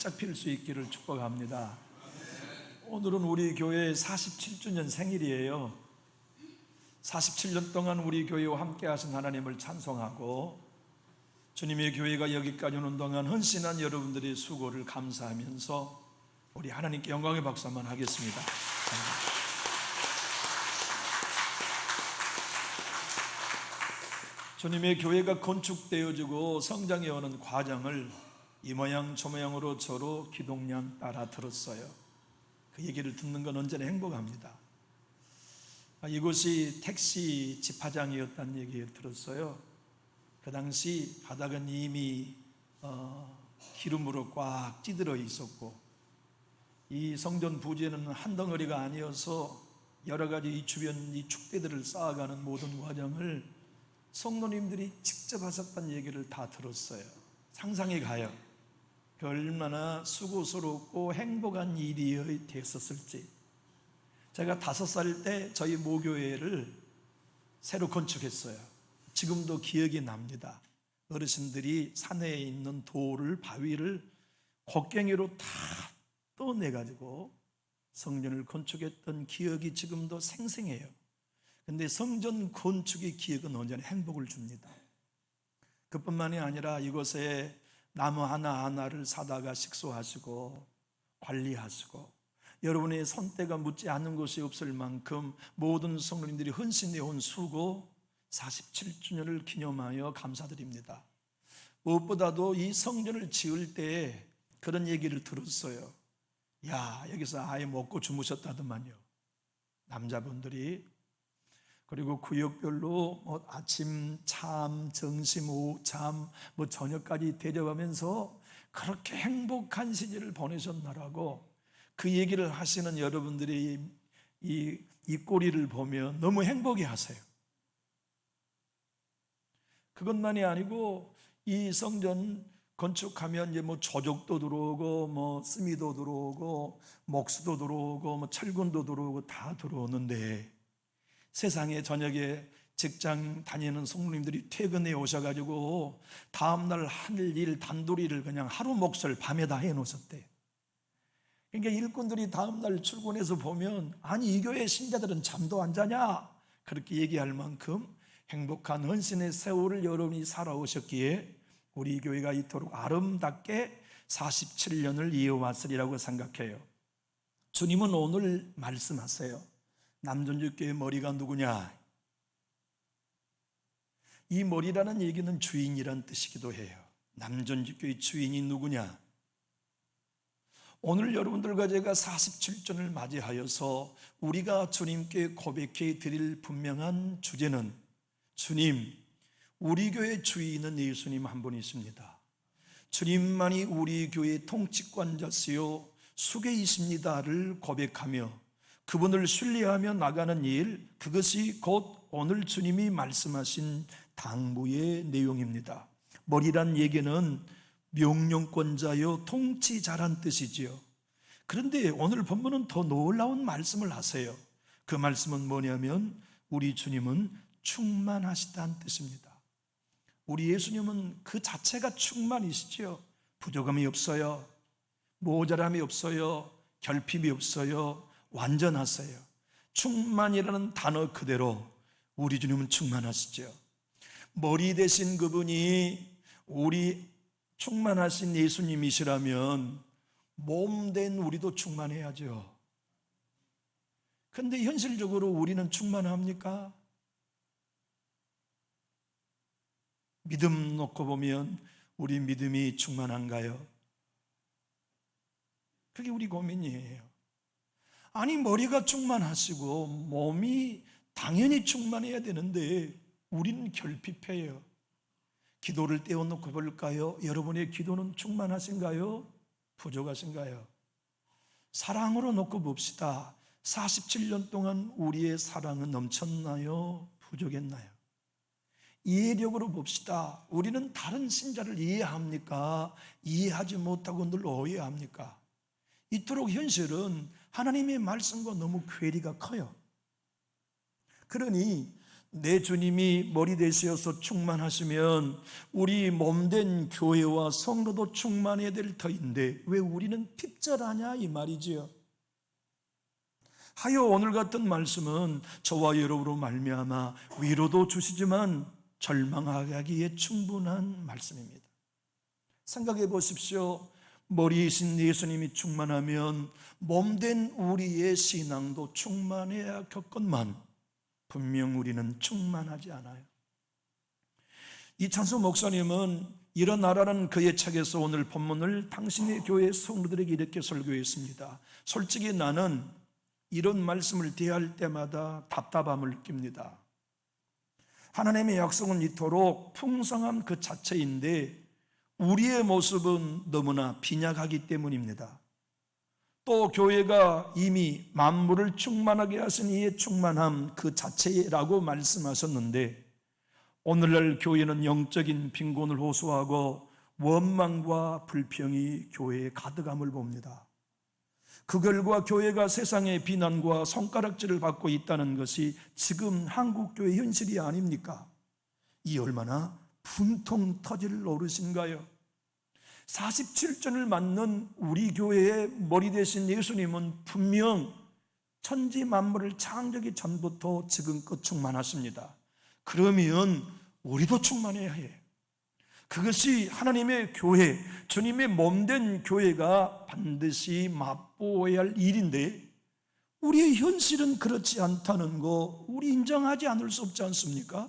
활짝 필 수 있기를 축복합니다. 오늘은 우리 교회의 47주년 생일이에요. 47년 동안 우리 교회와 함께 하신 하나님을 찬송하고 주님의 교회가 여기까지 오는 동안 헌신한 여러분들의 수고를 감사하면서 우리 하나님께 영광의 박수 한번 하겠습니다. 주님의 교회가 건축되어지고 성장해오는 과정을 이 모양 저 모양으로 저로 기동량 따라 들었어요. 그 얘기를 듣는 건 언제나 행복합니다. 이곳이 택시 집화장이었다는 얘기 들었어요. 그 당시 바닥은 이미 기름으로 꽉 찌들어 있었고 이 성전 부지에는 한 덩어리가 아니어서 여러 가지 이 주변 이 축대들을 쌓아가는 모든 과정을 성도님들이 직접 하셨다는 얘기를 다 들었어요. 상상이 가요. 그 얼마나 수고스럽고 행복한 일이 됐었을지. 제가 5살 때 저희 모교회를 새로 건축했어요. 지금도 기억이 납니다. 어르신들이 산에 있는 돌을 바위를 곡괭이로 다 떠내가지고 성전을 건축했던 기억이 지금도 생생해요. 근데 성전 건축의 기억은 언제나 행복을 줍니다. 그뿐만이 아니라 이곳에 나무 하나하나를 사다가 식소하시고 관리하시고 여러분의 손때가 묻지 않는 곳이 없을 만큼 모든 성도님들이 헌신해온 수고 47주년을 기념하여 감사드립니다. 무엇보다도 이 성전을 지을 때 그런 얘기를 들었어요. 야, 여기서 아예 먹고 주무셨다더만요. 남자분들이. 그리고 구역별로 아침 참, 점심, 오후 참, 저녁까지 대접하면서 그렇게 행복한 시절을 보내셨나라고 그 얘기를 하시는 여러분들이 이 꼬리를 보면 너무 행복해 하세요. 그것만이 아니고 이 성전 건축하면 이제 조족도 들어오고 쓰미도 들어오고 목수도 들어오고 철근도 들어오고 다 들어오는데 세상에 저녁에 직장 다니는 성도님들이 퇴근해 오셔가지고 다음날 할 일 단도리를 그냥 하루 몫을 밤에다 해놓으셨대요. 그러니까 일꾼들이 다음날 출근해서 보면 아니 이 교회 신자들은 잠도 안 자냐 그렇게 얘기할 만큼 행복한 헌신의 세월을 여러분이 살아오셨기에 우리 교회가 이토록 아름답게 47년을 이어왔으리라고 생각해요. 주님은 오늘 말씀하세요. 남전주교의 머리가 누구냐? 이 머리라는 얘기는 주인이란 뜻이기도 해요. 남전주교의 주인이 누구냐? 오늘 여러분들과 제가 47전을 맞이하여서 우리가 주님께 고백해 드릴 분명한 주제는 주님, 우리 교회 주인은 예수님 한 분이십니다. 주님만이 우리 교회의 통치권자시요 수계이십니다를 고백하며 그분을 신뢰하며 나가는 일, 그것이 곧 오늘 주님이 말씀하신 당부의 내용입니다. 머리란 얘기는 명령권자요 통치자란 뜻이지요. 그런데 오늘 본문은 더 놀라운 말씀을 하세요. 그 말씀은 뭐냐면 우리 주님은 충만하시다는 뜻입니다. 우리 예수님은 그 자체가 충만이시죠. 부족함이 없어요. 모자람이 없어요. 결핍이 없어요. 완전하세요. 충만이라는 단어 그대로 우리 주님은 충만하시죠. 머리 대신 그분이 우리 충만하신 예수님이시라면 몸된 우리도 충만해야죠. 그런데 현실적으로 우리는 충만합니까? 믿음 놓고 보면 우리 믿음이 충만한가요? 그게 우리 고민이에요. 아니 머리가 충만하시고 몸이 당연히 충만해야 되는데 우리는 결핍해요. 기도를 떼어놓고 볼까요? 여러분의 기도는 충만하신가요? 부족하신가요? 사랑으로 놓고 봅시다. 47년 동안 우리의 사랑은 넘쳤나요? 부족했나요? 이해력으로 봅시다. 우리는 다른 신자를 이해합니까? 이해하지 못하고 늘 오해합니까? 이토록 현실은 하나님의 말씀과 너무 괴리가 커요. 그러니 내 주님이 머리 되시어서 충만하시면 우리 몸된 교회와 성도도 충만해야 될 터인데 왜 우리는 핍절하냐 이 말이지요. 하여 오늘 같은 말씀은 저와 여러분으로 말미암아 위로도 주시지만 절망하기에 충분한 말씀입니다. 생각해 보십시오. 머리이신 예수님이 충만하면 몸된 우리의 신앙도 충만해야 겠건만 분명 우리는 충만하지 않아요. 이창수 목사님은 일어나라는 그의 책에서 오늘 본문을 당신의 교회 성도들에게 이렇게 설교했습니다. 솔직히 나는 이런 말씀을 대할 때마다 답답함을 느낍니다. 하나님의 약속은 이토록 풍성함 그 자체인데 우리의 모습은 너무나 빈약하기 때문입니다. 또 교회가 이미 만물을 충만하게 하신 이의 충만함 그 자체라고 말씀하셨는데 오늘날 교회는 영적인 빈곤을 호소하고 원망과 불평이 교회에 가득함을 봅니다. 그 결과 교회가 세상의 비난과 손가락질을 받고 있다는 것이 지금 한국교회 현실이 아닙니까? 이 얼마나 분통 터질 노릇인가요? 47전을 맞는 우리 교회의 머리 되신 예수님은 분명 천지 만물을 창조하기 전부터 지금껏 충만하십니다. 그러면 우리도 충만해야 해. 그것이 하나님의 교회, 주님의 몸된 교회가 반드시 맛보아야 할 일인데 우리의 현실은 그렇지 않다는 거 우리 인정하지 않을 수 없지 않습니까?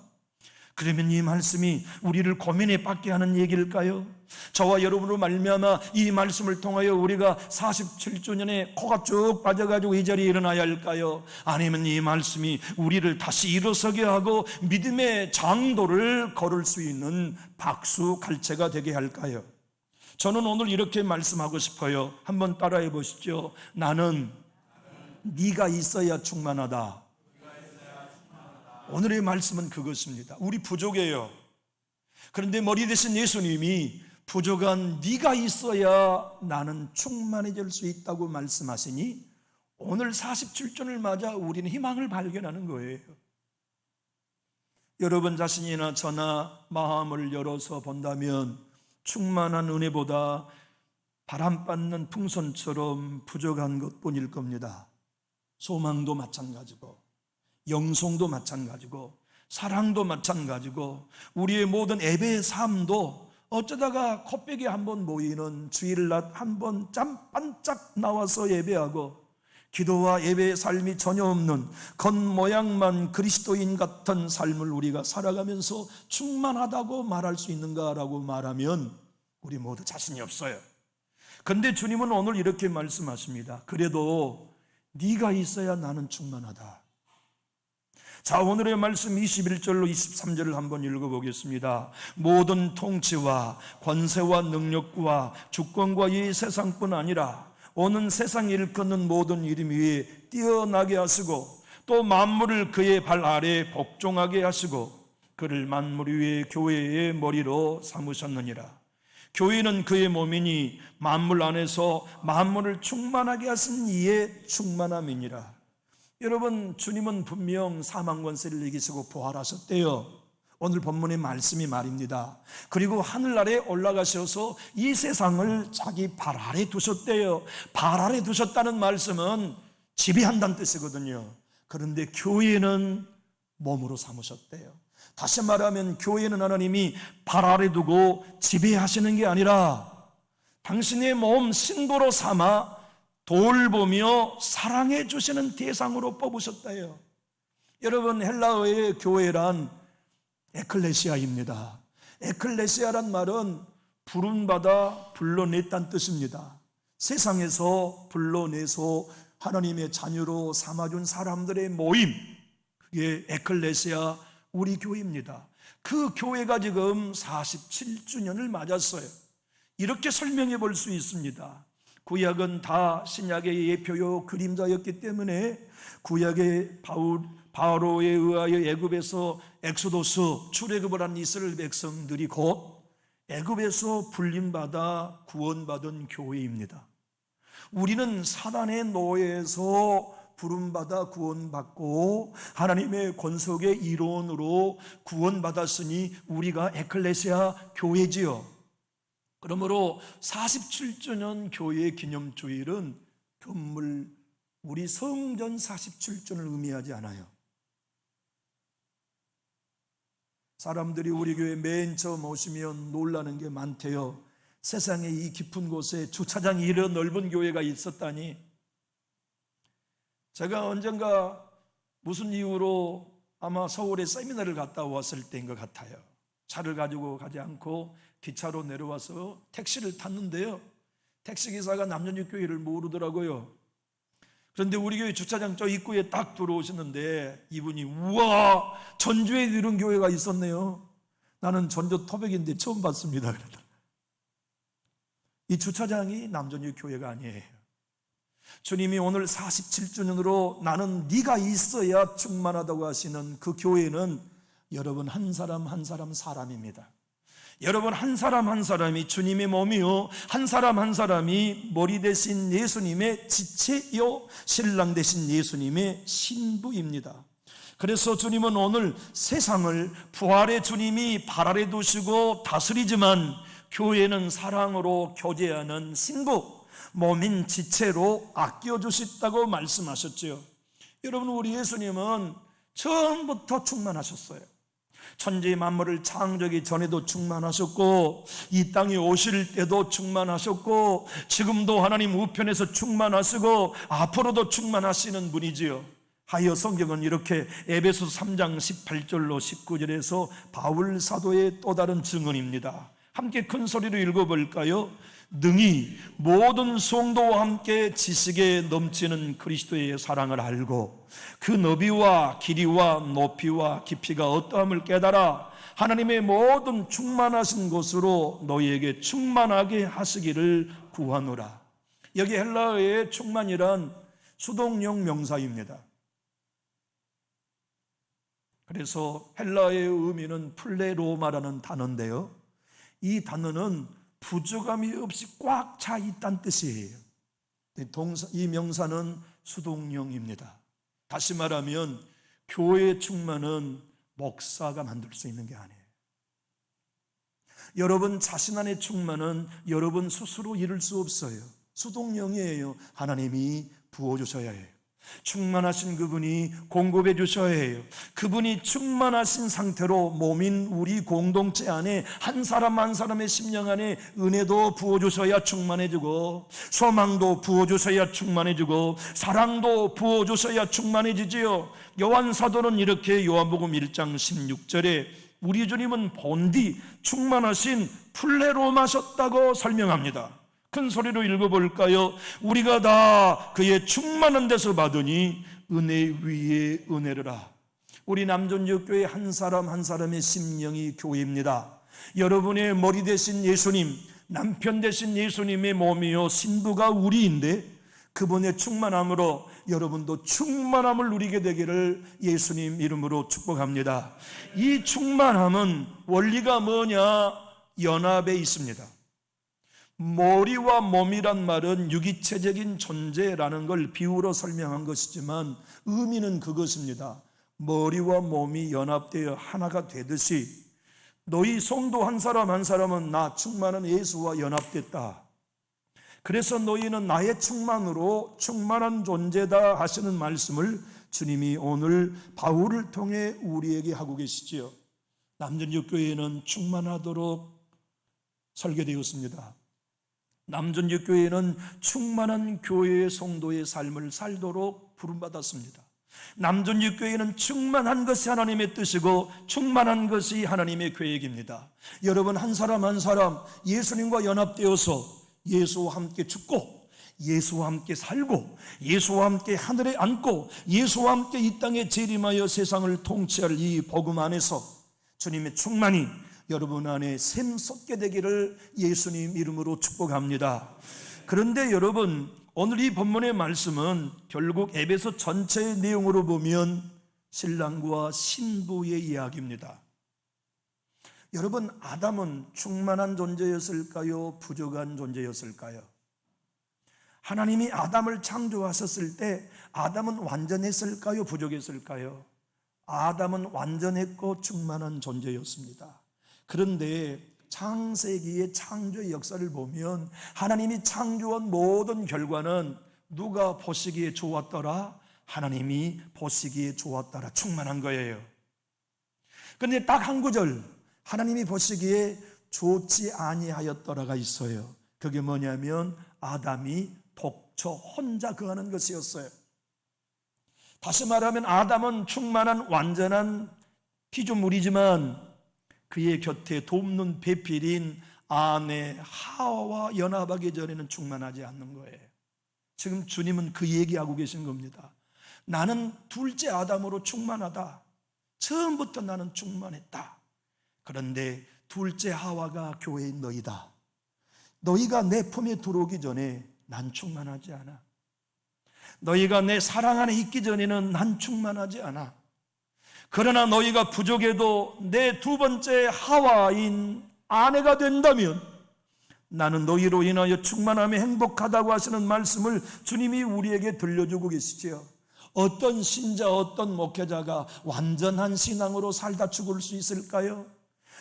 그러면 이 말씀이 우리를 고민에 빠지게 하는 얘기일까요? 저와 여러분으로 말미암아 이 말씀을 통하여 우리가 47주년에 코가 쭉 빠져가지고 이 자리에 일어나야 할까요? 아니면 이 말씀이 우리를 다시 일어서게 하고 믿음의 장도를 걸을 수 있는 박수 갈채가 되게 할까요? 저는 오늘 이렇게 말씀하고 싶어요. 한번 따라해 보시죠. 나는 네가 있어야 충만하다. 오늘의 말씀은 그것입니다. 우리 부족해요. 그런데 머리 되신 예수님이 부족한 네가 있어야 나는 충만해질 수 있다고 말씀하시니 오늘 47전을 맞아 우리는 희망을 발견하는 거예요. 여러분 자신이나 저나 마음을 열어서 본다면 충만한 은혜보다 바람받는 풍선처럼 부족한 것뿐일 겁니다. 소망도 마찬가지고 영성도 마찬가지고 사랑도 마찬가지고 우리의 모든 예배의 삶도 어쩌다가 코빼기 한번 모이는 주일날 한번 반짝 나와서 예배하고 기도와 예배의 삶이 전혀 없는 겉모양만 그리스도인 같은 삶을 우리가 살아가면서 충만하다고 말할 수 있는가라고 말하면 우리 모두 자신이 없어요. 그런데 주님은 오늘 이렇게 말씀하십니다. 그래도 네가 있어야 나는 충만하다. 자, 오늘의 말씀 21절로 23절을 한번 읽어보겠습니다. 모든 통치와 권세와 능력과 주권과 이 세상뿐 아니라 오는 세상 일컫는 모든 이름 위에 뛰어나게 하시고 또 만물을 그의 발 아래에 복종하게 하시고 그를 만물 위에 교회의 머리로 삼으셨느니라. 교회는 그의 몸이니 만물 안에서 만물을 충만하게 하신 이의 충만함이니라. 여러분, 주님은 분명 사망 권세를 이기시고 부활하셨대요. 오늘 본문의 말씀이 말입니다. 그리고 하늘나라에 올라가셔서 이 세상을 자기 발 아래 두셨대요. 발 아래 두셨다는 말씀은 지배한다는 뜻이거든요. 그런데 교회는 몸으로 삼으셨대요. 다시 말하면 교회는 하나님이 발 아래 두고 지배하시는 게 아니라 당신의 몸 신도로 삼아 돌보며 사랑해 주시는 대상으로 뽑으셨다요. 여러분, 헬라어의 교회란 에클레시아입니다. 에클레시아란 말은 부름받아 불러냈다는 뜻입니다. 세상에서 불러내서 하나님의 자녀로 삼아준 사람들의 모임, 그게 에클레시아 우리 교회입니다. 그 교회가 지금 47주년을 맞았어요. 이렇게 설명해 볼 수 있습니다. 구약은 다 신약의 예표요 그림자였기 때문에 구약의 바로에 의하여 애굽에서 엑소도스 출애굽을 한 이스라엘 백성들이 곧 애굽에서 불림받아 구원받은 교회입니다. 우리는 사단의 노예에서 부름받아 구원받고 하나님의 권속의 일원으로 구원받았으니 우리가 에클레시아 교회지요. 그러므로 47주년 교회 기념주일은 건물 우리 성전 47주년을 의미하지 않아요. 사람들이 우리 교회 맨 처음 오시면 놀라는 게 많대요. 세상에 이 깊은 곳에 주차장이 이런 넓은 교회가 있었다니. 제가 언젠가 무슨 이유로 아마 서울에 세미나를 갔다 왔을 때인 것 같아요. 차를 가지고 가지 않고 기차로 내려와서 택시를 탔는데요, 택시기사가 남전육교회를 모르더라고요. 그런데 우리 교회 주차장 저 입구에 딱 들어오시는데 이분이 우와, 전주에 이런 교회가 있었네요. 나는 전주 토백인데 처음 봤습니다. 이 주차장이 남전육교회가 아니에요. 주님이 오늘 47주년으로 나는 네가 있어야 충만하다고 하시는 그 교회는 여러분 한 사람 한 사람 사람입니다. 여러분 한 사람 한 사람이 주님의 몸이요, 한 사람 한 사람이 머리 대신 예수님의 지체요, 신랑 대신 예수님의 신부입니다. 그래서 주님은 오늘 세상을 부활의 주님이 발 아래 두시고 다스리지만 교회는 사랑으로 교제하는 신부, 몸인 지체로 아껴주셨다고 말씀하셨죠. 여러분, 우리 예수님은 처음부터 충만하셨어요. 천지 만물을 창조하기 전에도 충만하셨고, 이 땅에 오실 때도 충만하셨고, 지금도 하나님 우편에서 충만하시고 앞으로도 충만하시는 분이지요. 하여 성경은 이렇게 에베소서 3장 18절로 19절에서 바울 사도의 또 다른 증언입니다. 함께 큰 소리로 읽어볼까요? 능히 모든 성도와 함께 지식에 넘치는 그리스도의 사랑을 알고 그 너비와 길이와 높이와 깊이가 어떠함을 깨달아 하나님의 모든 충만하신 것으로 너희에게 충만하게 하시기를 구하노라. 여기 헬라어의 충만이란 수동용 명사입니다. 그래서 헬라어의 의미는 플레로마라는 단어인데요, 이 단어는 부족함이 없이 꽉 차 있다는 뜻이에요. 이 명사는 수동형입니다. 다시 말하면 교회의 충만은 목사가 만들 수 있는 게 아니에요. 여러분 자신 안의 충만은 여러분 스스로 이룰 수 없어요. 수동형이에요. 하나님이 부어주셔야 해요. 충만하신 그분이 공급해 주셔야 해요. 그분이 충만하신 상태로 몸인 우리 공동체 안에 한 사람 한 사람의 심령 안에 은혜도 부어주셔야 충만해지고, 소망도 부어주셔야 충만해지고, 사랑도 부어주셔야 충만해지지요. 요한 사도는 이렇게 요한복음 1장 16절에 우리 주님은 본디 충만하신 플레로마셨다고 설명합니다. 큰 소리로 읽어볼까요? 우리가 다 그의 충만한 데서 받으니 은혜 위에 은혜르라. 우리 남전역교회 한 사람 한 사람의 심령이 교회입니다. 여러분의 머리 대신 예수님, 남편 대신 예수님의 몸이요 신부가 우리인데, 그분의 충만함으로 여러분도 충만함을 누리게 되기를 예수님 이름으로 축복합니다. 이 충만함은 원리가 뭐냐? 연합에 있습니다. 머리와 몸이란 말은 유기체적인 존재라는 걸 비유로 설명한 것이지만 의미는 그것입니다. 머리와 몸이 연합되어 하나가 되듯이 너희 성도 한 사람 한 사람은 나 충만한 예수와 연합됐다. 그래서 너희는 나의 충만으로 충만한 존재다 하시는 말씀을 주님이 오늘 바울을 통해 우리에게 하고 계시지요. 남전역교회는 충만하도록 설계되었습니다. 남전역교회는 충만한 교회의 성도의 삶을 살도록 부름받았습니다. 남전역교회는 충만한 것이 하나님의 뜻이고 충만한 것이 하나님의 계획입니다. 여러분 한 사람 한 사람 예수님과 연합되어서 예수와 함께 죽고 예수와 함께 살고 예수와 함께 하늘에 앉고 예수와 함께 이 땅에 재림하여 세상을 통치할 이 복음 안에서 주님의 충만이 여러분 안에 샘솟게 되기를 예수님 이름으로 축복합니다. 그런데 여러분, 오늘 이 본문의 말씀은 결국 에베소 전체의 내용으로 보면 신랑과 신부의 이야기입니다. 여러분, 아담은 충만한 존재였을까요? 부족한 존재였을까요? 하나님이 아담을 창조하셨을 때 아담은 완전했을까요? 부족했을까요? 아담은 완전했고 충만한 존재였습니다. 그런데 창세기의 창조의 역사를 보면 하나님이 창조한 모든 결과는 누가 보시기에 좋았더라? 하나님이 보시기에 좋았더라. 충만한 거예요. 그런데 딱 한 구절, 하나님이 보시기에 좋지 아니하였더라가 있어요. 그게 뭐냐면 아담이 독처 혼자 거하는 것이었어요. 다시 말하면 아담은 충만한 완전한 피조물이지만 그의 곁에 돕는 배필인 아내 하와와 연합하기 전에는 충만하지 않는 거예요. 지금 주님은 그 얘기하고 계신 겁니다. 나는 둘째 아담으로 충만하다. 처음부터 나는 충만했다. 그런데 둘째 하와가 교회인 너희다. 너희가 내 품에 들어오기 전에 난 충만하지 않아. 너희가 내 사랑 안에 있기 전에는 난 충만하지 않아. 그러나 너희가 부족해도 내 두 번째 하와인 아내가 된다면 나는 너희로 인하여 충만함에 행복하다고 하시는 말씀을 주님이 우리에게 들려주고 계시지요. 어떤 신자, 어떤 목회자가 완전한 신앙으로 살다 죽을 수 있을까요?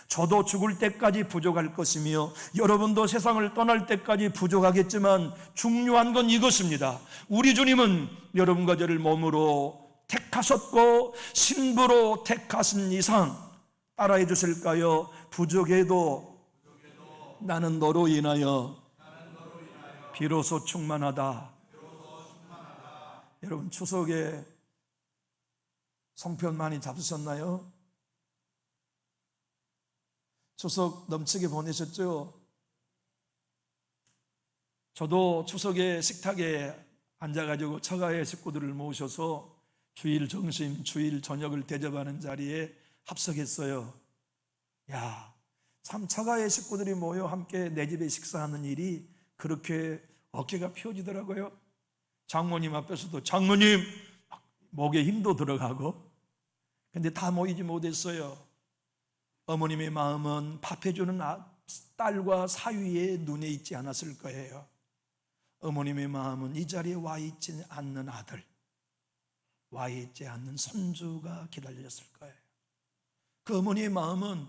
저도 죽을 때까지 부족할 것이며 여러분도 세상을 떠날 때까지 부족하겠지만 중요한 건 이것입니다. 우리 주님은 여러분과 저를 몸으로 택하셨고 신부로 택하신 이상 따라해 주실까요? 부족해도 나는 너로 인하여 비로소 충만하다. 여러분 추석에 송편 많이 잡수셨나요? 추석 넘치게 보내셨죠? 저도 추석에 식탁에 앉아가지고 처가의 식구들을 모셔서 주일 점심, 주일 저녁을 대접하는 자리에 합석했어요. 야, 참 처가의 식구들이 모여 함께 내 집에 식사하는 일이 그렇게 어깨가 펴지더라고요. 장모님 앞에서도 장모님 목에 힘도 들어가고, 근데 다 모이지 못했어요. 어머님의 마음은 밥해주는 딸과 사위의 눈에 있지 않았을 거예요. 어머님의 마음은 이 자리에 와 있지 않는 아들, 와 있지 않는 손주가 기다렸을 거예요. 그 어머니의 마음은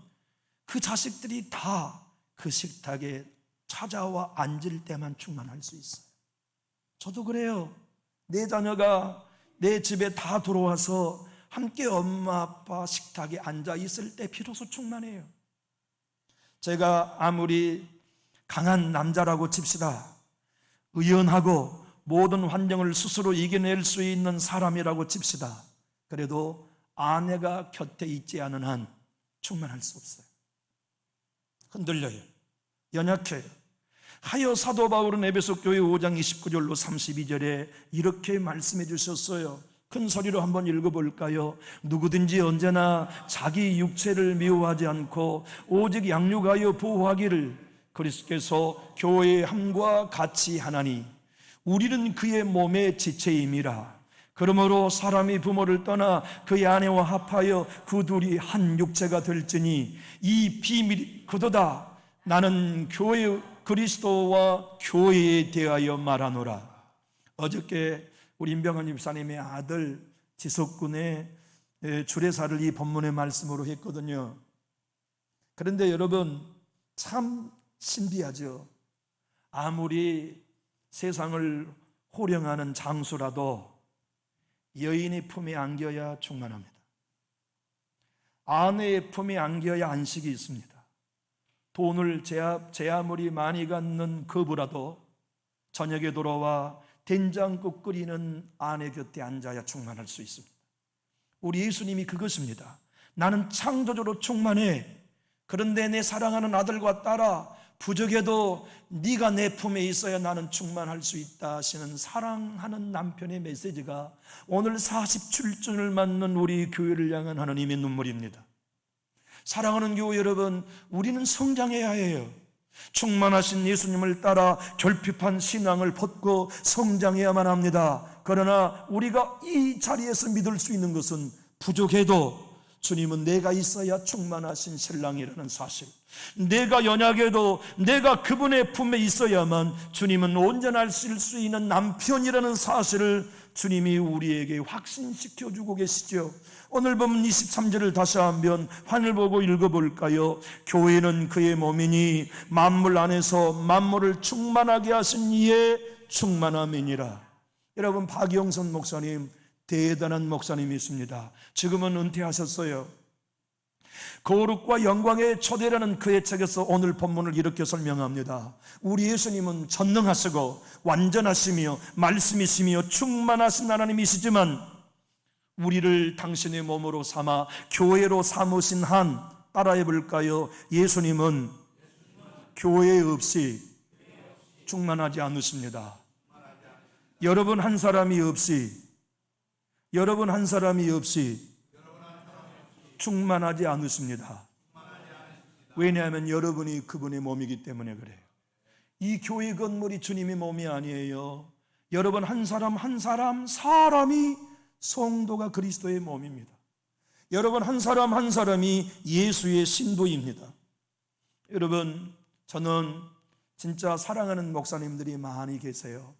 그 자식들이 다 그 식탁에 찾아와 앉을 때만 충만할 수 있어요. 저도 그래요. 내 자녀가 내 집에 다 들어와서 함께 엄마 아빠 식탁에 앉아 있을 때 비로소 충만해요. 제가 아무리 강한 남자라고 칩시다. 의연하고 모든 환경을 스스로 이겨낼 수 있는 사람이라고 칩시다. 그래도 아내가 곁에 있지 않은 한 충만할 수 없어요. 흔들려요. 연약해요. 하여 사도 바울은 에베소 교회 5장 29절로 32절에 이렇게 말씀해 주셨어요. 큰 소리로 한번 읽어볼까요? 누구든지 언제나 자기 육체를 미워하지 않고 오직 양육하여 보호하기를 그리스도께서 교회의 함과 같이 하나니 우리는 그의 몸의 지체임이라. 그러므로 사람이 부모를 떠나 그의 아내와 합하여 그 둘이 한 육체가 될지니 이 비밀이 그도다. 나는 교회 그리스도와 교회에 대하여 말하노라. 어저께 우리 임병환 집사님의 아들 지석군의 주례사를 이 본문의 말씀으로 했거든요. 그런데 여러분 참 신비하죠. 아무리 세상을 호령하는 장수라도 여인의 품에 안겨야 충만합니다. 아내의 품에 안겨야 안식이 있습니다. 돈을 제 아무리 많이 갖는 거부라도 저녁에 돌아와 된장국 끓이는 아내 곁에 앉아야 충만할 수 있습니다. 우리 예수님이 그것입니다. 나는 창조주로 충만해. 그런데 내 사랑하는 아들과 딸아, 부족해도 네가 내 품에 있어야 나는 충만할 수 있다 하시는 사랑하는 남편의 메시지가 오늘 47주년을 맞는 우리 교회를 향한 하나님의 눈물입니다. 사랑하는 교회 여러분, 우리는 성장해야 해요. 충만하신 예수님을 따라 결핍한 신앙을 벗고 성장해야만 합니다. 그러나 우리가 이 자리에서 믿을 수 있는 것은 부족해도 주님은 내가 있어야 충만하신 신랑이라는 사실, 내가 연약해도 내가 그분의 품에 있어야만 주님은 온전하실 수 있는 남편이라는 사실을 주님이 우리에게 확신시켜주고 계시죠. 오늘 보면 23절을 다시 한번 환을 보고 읽어볼까요? 교회는 그의 몸이니 만물 안에서 만물을 충만하게 하신 이의 충만함이니라. 여러분, 박영선 목사님 대단한 목사님이십니다. 지금은 은퇴하셨어요. 거룩과 영광의 초대라는 그의 책에서 오늘 본문을 이렇게 설명합니다. 우리 예수님은 전능하시고 완전하시며 말씀이시며 충만하신 하나님이시지만 우리를 당신의 몸으로 삼아 교회로 삼으신 한, 따라해 볼까요? 예수님은 교회 없이 충만하지 않으십니다. 여러분 한 사람이 없이 충만하지 않으십니다. 왜냐하면 여러분이 그분의 몸이기 때문에 그래요. 이 교회 건물이 주님의 몸이 아니에요. 여러분 한 사람 한 사람이 성도가 그리스도의 몸입니다. 여러분 한 사람 한 사람이 예수의 신부입니다. 여러분, 저는 진짜 사랑하는 목사님들이 많이 계세요.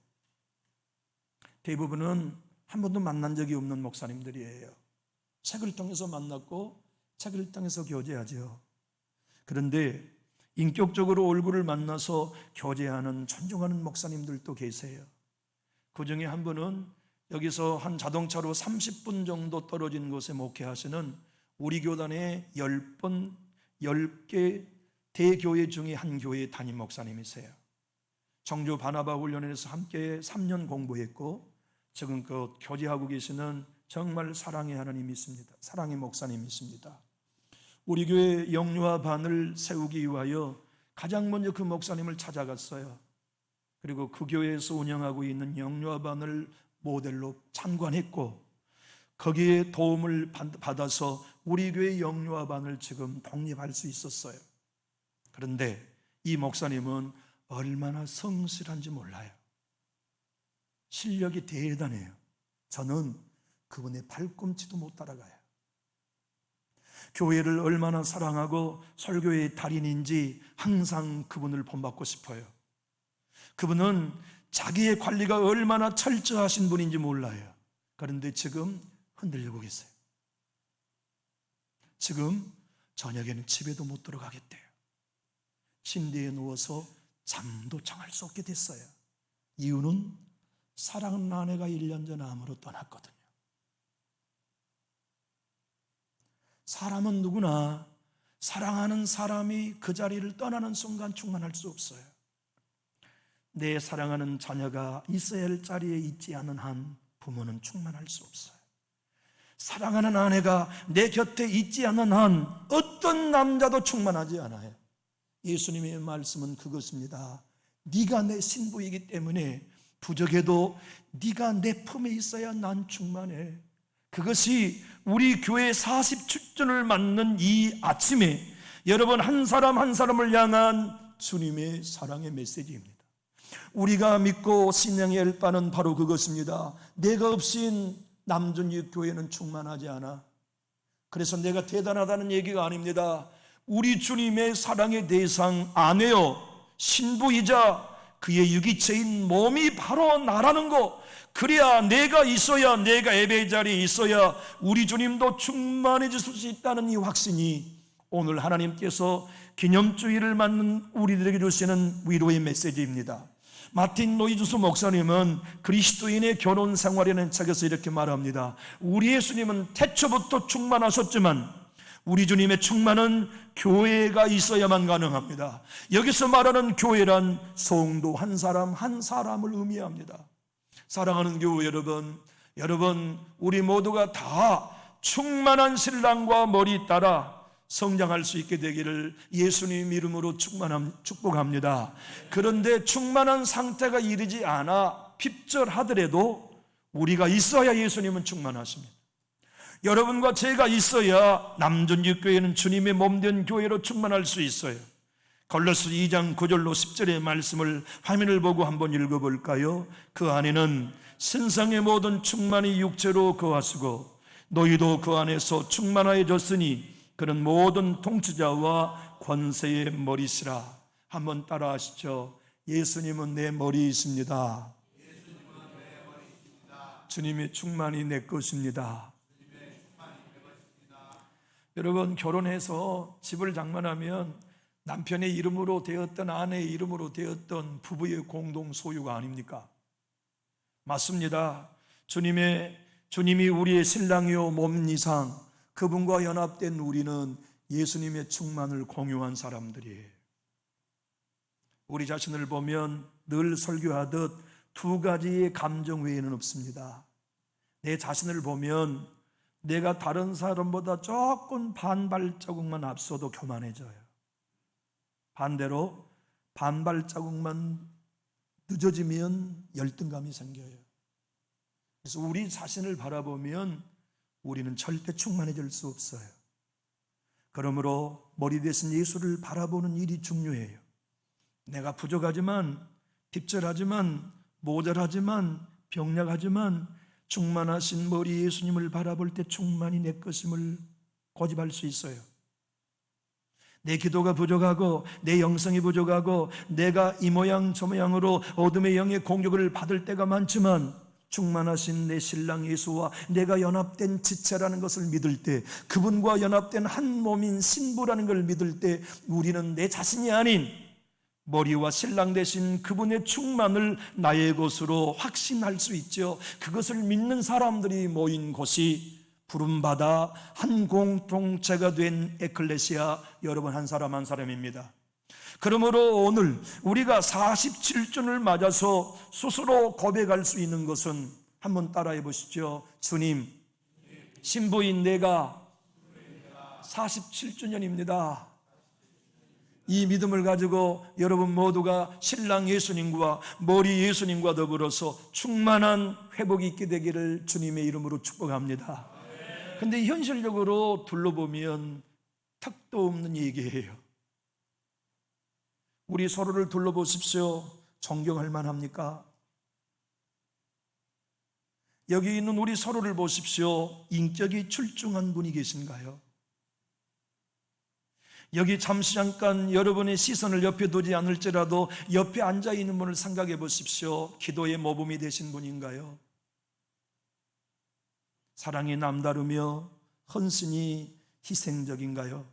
대부분은 한 번도 만난 적이 없는 목사님들이에요. 책을 통해서 만났고 책을 통해서 교제하죠. 그런데 인격적으로 얼굴을 만나서 교제하는 존중하는 목사님들도 계세요. 그 중에 한 분은 여기서 한 자동차로 30분 정도 떨어진 곳에 목회하시는 우리 교단의 10개 대교회 중에 한 교회의 담임 목사님이세요. 청주 바나바 훈련원에서 함께 3년 공부했고 지금껏 교제하고 계시는 정말 사랑의 하나님이십니다. 사랑의 목사님이십니다. 우리 교회 영유아 반을 세우기 위하여 가장 먼저 그 목사님을 찾아갔어요. 그리고 그 교회에서 운영하고 있는 영유아 반을 모델로 참관했고 거기에 도움을 받아서 우리 교회 영유아 반을 지금 독립할 수 있었어요. 그런데 이 목사님은 얼마나 성실한지 몰라요. 실력이 대단해요. 저는 그분의 발꿈치도 못 따라가요. 교회를 얼마나 사랑하고 설교의 달인인지 항상 그분을 본받고 싶어요. 그분은 자기의 관리가 얼마나 철저하신 분인지 몰라요. 그런데 지금 흔들리고 계세요. 지금 저녁에는 집에도 못 들어가겠대요. 침대에 누워서 잠도 청할 수 없게 됐어요. 이유는 사랑하는 아내가 1년 전 암으로 떠났거든요. 사람은 누구나 사랑하는 사람이 그 자리를 떠나는 순간 충만할 수 없어요. 내 사랑하는 자녀가 있어야 할 자리에 있지 않은 한 부모는 충만할 수 없어요. 사랑하는 아내가 내 곁에 있지 않은 한 어떤 남자도 충만하지 않아요. 예수님의 말씀은 그것입니다. 네가 내 신부이기 때문에 부족해도 네가 내 품에 있어야 난 충만해. 그것이 우리 교회 40주년을 맞는 이 아침에 여러분 한 사람 한 사람을 향한 주님의 사랑의 메시지입니다. 우리가 믿고 신앙해야 할 바는 바로 그것입니다. 내가 없인 남준육 교회는 충만하지 않아. 그래서 내가 대단하다는 얘기가 아닙니다. 우리 주님의 사랑의 대상 아내요 신부이자 그의 유기체인 몸이 바로 나라는 거, 그래야 내가 있어야, 내가 예배 자리에 있어야 우리 주님도 충만해질 수 있다는 이 확신이 오늘 하나님께서 기념주일을 맞는 우리들에게 주시는 위로의 메시지입니다. 마틴 로이주스 목사님은 그리스도인의 결혼 생활이라는 책에서 이렇게 말합니다. 우리 예수님은 태초부터 충만하셨지만 우리 주님의 충만은 교회가 있어야만 가능합니다. 여기서 말하는 교회란 성도 한 사람 한 사람을 의미합니다. 사랑하는 교회 여러분 우리 모두가 다 충만한 신랑과 머리 따라 성장할 수 있게 되기를 예수님 이름으로 축복합니다. 그런데 충만한 상태가 이르지 않아 핍절하더라도 우리가 있어야 예수님은 충만하십니다. 여러분과 제가 있어야 남전교회는 주님의 몸된 교회로 충만할 수 있어요. 골로새 2장 9절로 10절의 말씀을 화면을 보고 한번 읽어볼까요? 그 안에는 신성의 모든 충만이 육체로 거하시고 너희도 그 안에서 충만하여졌으니 그는 모든 통치자와 권세의 머리시라. 한번 따라하시죠. 예수님은 내 머리이십니다. 주님의 충만이 내 것입니다. 여러분, 결혼해서 집을 장만하면 남편의 이름으로 되었던 아내의 이름으로 되었던 부부의 공동 소유가 아닙니까? 맞습니다. 주님이 우리의 신랑이요 몸 이상 그분과 연합된 우리는 예수님의 충만을 공유한 사람들이에요. 우리 자신을 보면 늘 설교하듯 두 가지의 감정 외에는 없습니다. 내 자신을 보면 내가 다른 사람보다 조금 반발자국만 앞서도 교만해져요. 반대로 반발자국만 늦어지면 열등감이 생겨요. 그래서 우리 자신을 바라보면 우리는 절대 충만해질 수 없어요. 그러므로 머리 대신 예수를 바라보는 일이 중요해요. 내가 부족하지만, 핍절하지만, 모자라지만, 병약하지만 충만하신 머리 예수님을 바라볼 때 충만히 내 것임을 고집할 수 있어요. 내 기도가 부족하고 내 영성이 부족하고 내가 이 모양 저 모양으로 어둠의 영의 공격을 받을 때가 많지만 충만하신 내 신랑 예수와 내가 연합된 지체라는 것을 믿을 때, 그분과 연합된 한 몸인 신부라는 걸 믿을 때 우리는 내 자신이 아닌 머리와 신랑 대신 그분의 충만을 나의 것으로 확신할 수 있죠. 그것을 믿는 사람들이 모인 곳이 부름받아 한 공동체가 된 에클레시아 여러분 한 사람 한 사람입니다. 그러므로 오늘 우리가 47주를 맞아서 스스로 고백할 수 있는 것은 한번 따라해 보시죠. 주님, 신부인 내가 47주년입니다. 이 믿음을 가지고 여러분 모두가 신랑 예수님과 머리 예수님과 더불어서 충만한 회복이 있게 되기를 주님의 이름으로 축복합니다. 근데 현실적으로 둘러보면 턱도 없는 얘기예요. 우리 서로를 둘러보십시오. 존경할 만합니까? 여기 있는 우리 서로를 보십시오. 인격이 출중한 분이 계신가요? 여기 잠시 잠깐 여러분의 시선을 옆에 두지 않을지라도 옆에 앉아있는 분을 생각해 보십시오. 기도의 모범이 되신 분인가요? 사랑이 남다르며 헌신이 희생적인가요?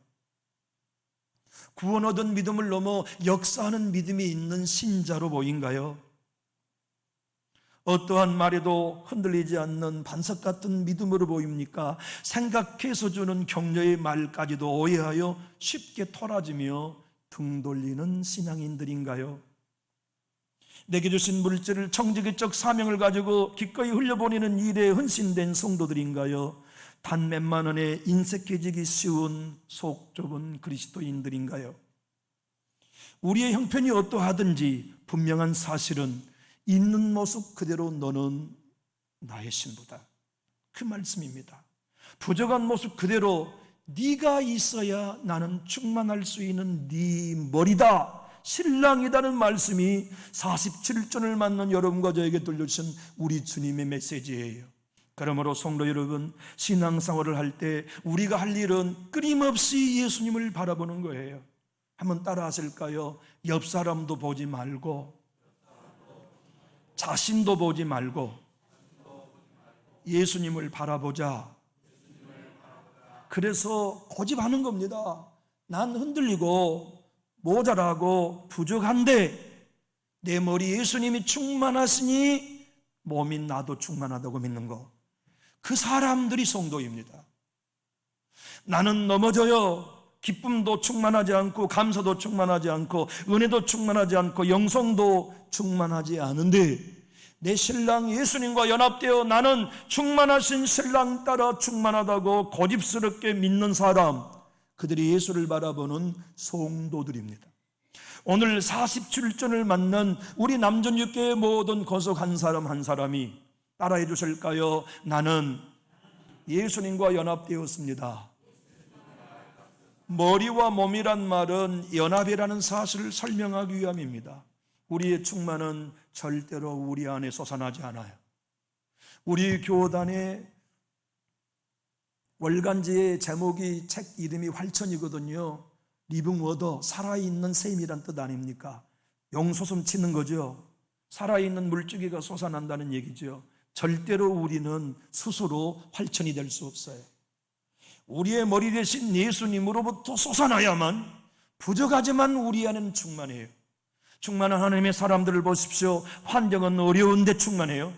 구원 얻은 믿음을 넘어 역사하는 믿음이 있는 신자로 보인가요? 어떠한 말에도 흔들리지 않는 반석 같은 믿음으로 보입니까? 생각해서 주는 격려의 말까지도 오해하여 쉽게 토라지며 등 돌리는 신앙인들인가요? 내게 주신 물질을 청지기적 사명을 가지고 기꺼이 흘려보내는 일에 헌신된 성도들인가요? 단 몇만 원에 인색해지기 쉬운 속 좁은 그리스도인들인가요? 우리의 형편이 어떠하든지 분명한 사실은 있는 모습 그대로 너는 나의 신부다, 그 말씀입니다. 부족한 모습 그대로 네가 있어야 나는 충만할 수 있는 네 머리다, 신랑이다는 말씀이 47전을 맞는 여러분과 저에게 들려주신 우리 주님의 메시지예요. 그러므로 성도 여러분, 신앙생활을 할 때 우리가 할 일은 끊임없이 예수님을 바라보는 거예요. 한번 따라 하실까요? 옆 사람도 보지 말고 자신도 보지 말고 예수님을 바라보자. 그래서 고집하는 겁니다. 난 흔들리고 모자라고 부족한데 내 머리 예수님이 충만하시니 몸인 나도 충만하다고 믿는 거, 그 사람들이 성도입니다. 나는 넘어져요. 기쁨도 충만하지 않고 감사도 충만하지 않고 은혜도 충만하지 않고 영성도 충만하지 않은데 내 신랑 예수님과 연합되어 나는 충만하신 신랑 따라 충만하다고 고집스럽게 믿는 사람, 그들이 예수를 바라보는 성도들입니다. 오늘 47전을 만난 우리 남전육교의 모든 거속 한 사람 한 사람이 따라해 주실까요? 나는 예수님과 연합되었습니다. 머리와 몸이란 말은 연합이라는 사실을 설명하기 위함입니다. 우리의 충만은 절대로 우리 안에 솟아나지 않아요. 우리 교단에 월간지의 제목이 책 이름이 활천이거든요. 리빙 워더, 살아있는 샘이란 뜻 아닙니까? 용솟음 치는 거죠. 살아있는 물줄기가 솟아난다는 얘기죠. 절대로 우리는 스스로 활천이 될 수 없어요. 우리의 머리 대신 예수님으로부터 솟아나야만, 부족하지만 우리 안에는 충만해요. 충만한 하나님의 사람들을 보십시오. 환경은 어려운데 충만해요.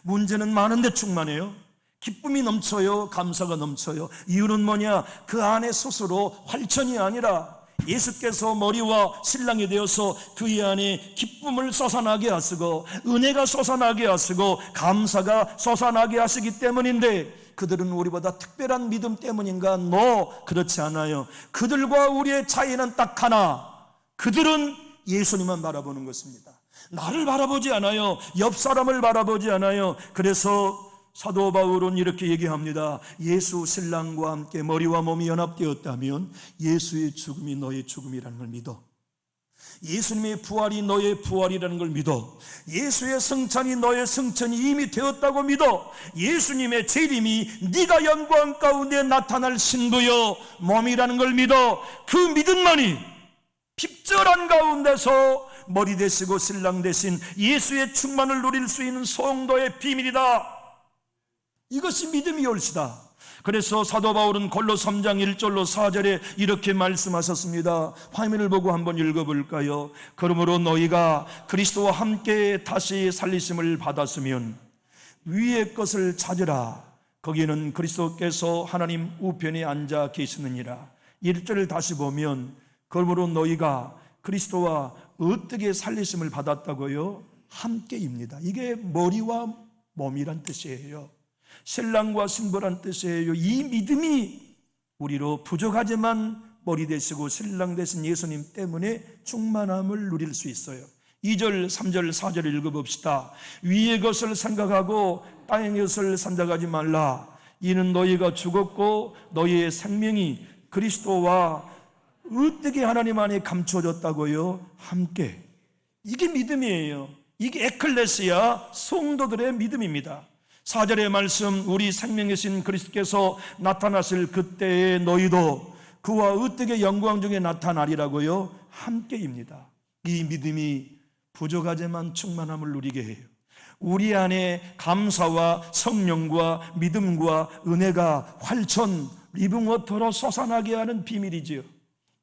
문제는 많은데 충만해요. 기쁨이 넘쳐요. 감사가 넘쳐요. 이유는 뭐냐? 그 안에 스스로 활천이 아니라 예수께서 머리와 신랑이 되어서 그의 안에 기쁨을 솟아나게 하시고 은혜가 솟아나게 하시고 감사가 솟아나게 하시기 때문인데, 그들은 우리보다 특별한 믿음 때문인가? 그렇지 않아요. 그들과 우리의 차이는 딱 하나, 그들은 예수님만 바라보는 것입니다. 나를 바라보지 않아요. 옆 사람을 바라보지 않아요. 그래서 사도 바울은 이렇게 얘기합니다. 예수 신랑과 함께 머리와 몸이 연합되었다면 예수의 죽음이 너의 죽음이라는 걸 믿어. 예수님의 부활이 너의 부활이라는 걸 믿어. 예수의 승천이 너의 승천이 이미 되었다고 믿어. 예수님의 재림이 네가 영광 가운데 나타날 신부여 몸이라는 걸 믿어. 그 믿음만이 핍절한 가운데서 머리 되시고 신랑 되신 예수의 충만을 누릴 수 있는 성도의 비밀이다. 이것이 믿음이 올시다. 그래서 사도 바울은 골로 3장 1절로 4절에 이렇게 말씀하셨습니다. 화면을 보고 한번 읽어볼까요? 그러므로 너희가 그리스도와 함께 다시 살리심을 받았으면 위의 것을 찾으라. 거기는 그리스도께서 하나님 우편에 앉아 계시느니라. 1절을 다시 보면 그러므로 너희가 그리스도와 어떻게 살리심을 받았다고요? 함께입니다. 이게 머리와 몸이란 뜻이에요. 신랑과 신부란 뜻이에요. 이 믿음이 우리로 부족하지만 머리 되시고 신랑 되신 예수님 때문에 충만함을 누릴 수 있어요. 2절, 3절, 4절 읽어봅시다. 위의 것을 생각하고 땅의 것을 생각하지 말라. 이는 너희가 죽었고 너희의 생명이 그리스도와 어떻게 하나님 안에 감춰졌다고요? 함께. 이게 믿음이에요. 이게 에클레시아 성도들의 믿음입니다. 4절의 말씀, 우리 생명이신 그리스도께서 나타나실 그때에 너희도 그와 어떻게 영광 중에 나타나리라고요? 함께입니다. 이 믿음이 부족하지만 충만함을 누리게 해요. 우리 안에 감사와 성령과 믿음과 은혜가 활천, 리빙워터로 솟아나게 하는 비밀이지요.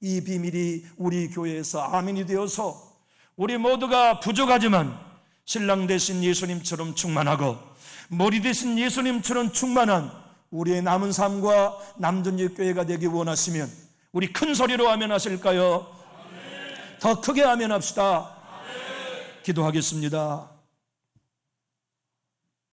이 비밀이 우리 교회에서 아멘이 되어서 우리 모두가 부족하지만 신랑 되신 예수님처럼 충만하고 머리 되신 예수님처럼 충만한 우리의 남은 삶과 남전역 교회가 되기 원하시면 우리 큰 소리로 아멘하실까요? 더 크게 아멘합시다. 기도하겠습니다.